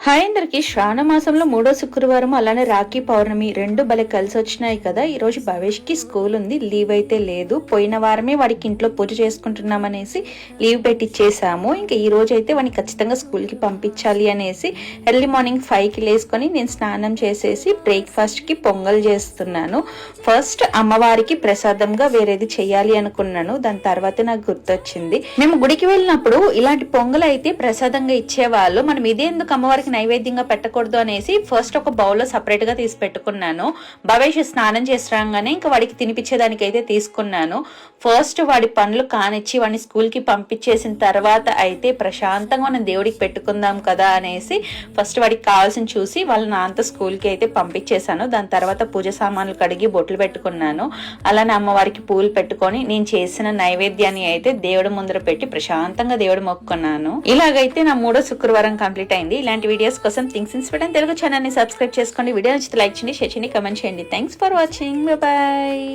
Hi అందరికి శ్రావణ మాసంలో 3వ శుక్రవారం అలానే రాఖీ పౌర్ణమి రెండు భలే కలిసి వచ్చినాయి కదా. ఈ రోజు భవేష్ కి స్కూల్ ఉంది, లీవ్ అయితే లేదు. పోయిన వారమే వాడికి ఇంట్లో పూజ చేసుకుంటున్నామనేసి లీవ్ పెట్టిచ్చేసాము. ఇంకా ఈ రోజు అయితే వాడిని ఖచ్చితంగా స్కూల్ కి పంపించాలి అనేసి ఎర్లీ మార్నింగ్ 5కి లేసుకొని నేను స్నానం చేసేసి బ్రేక్ఫాస్ట్ కి పొంగల్ చేస్తున్నాను. ఫస్ట్ అమ్మవారికి ప్రసాదంగా వేరేది చెయ్యాలి అనుకున్నాను, దాని తర్వాత నాకు గుర్తొచ్చింది మేము గుడికి వెళ్ళినప్పుడు ఇలాంటి పొంగల్ అయితే ప్రసాదంగా ఇచ్చేవాళ్ళు. మనం ఇదే ఎందుకు అమ్మవారికి నైవేద్యంగా పెట్టకూడదు అనేసి ఫస్ట్ ఒక బౌల్లో సపరేట్ గా తీసి పెట్టుకున్నాను. భవేష్ స్నానం చేసి రాగానే ఇంకా వాడికి తినిపించేదానికి అయితే తీసుకున్నాను. ఫస్ట్ వాడి పనులు కానిచ్చి వాడిని స్కూల్ కి పంపించేసిన తర్వాత అయితే ప్రశాంతంగా మనం దేవుడికి పెట్టుకుందాం కదా అనేసి ఫస్ట్ వాడికి కావాల్సిన చూసి వాళ్ళ నాన్నతో స్కూల్ కి అయితే పంపించేశాను. దాని తర్వాత పూజ సామాన్లు కడిగి బొట్లు పెట్టుకున్నాను. అలానే అమ్మవారికి పూలు పెట్టుకొని నేను చేసిన నైవేద్యాన్ని అయితే దేవుడి ముందర పెట్టి ప్రశాంతంగా దేవుడు మొక్కుకున్నాను. ఇలాగైతే నా 3వ శుక్రవారం కంప్లీట్ అయింది. ఇలాంటి వీడియోస్ కోసం థింగ్స్ ఇన్స్పైర్ తెలుగు ఛానల్ ని సబ్స్క్రైబ్ చేసుకోండి. వీడియో నచ్చితే లైక్ చేయండి, షేర్ చేయండి, కమెంట్ చేయండి. Thanks for watching. బాయ్.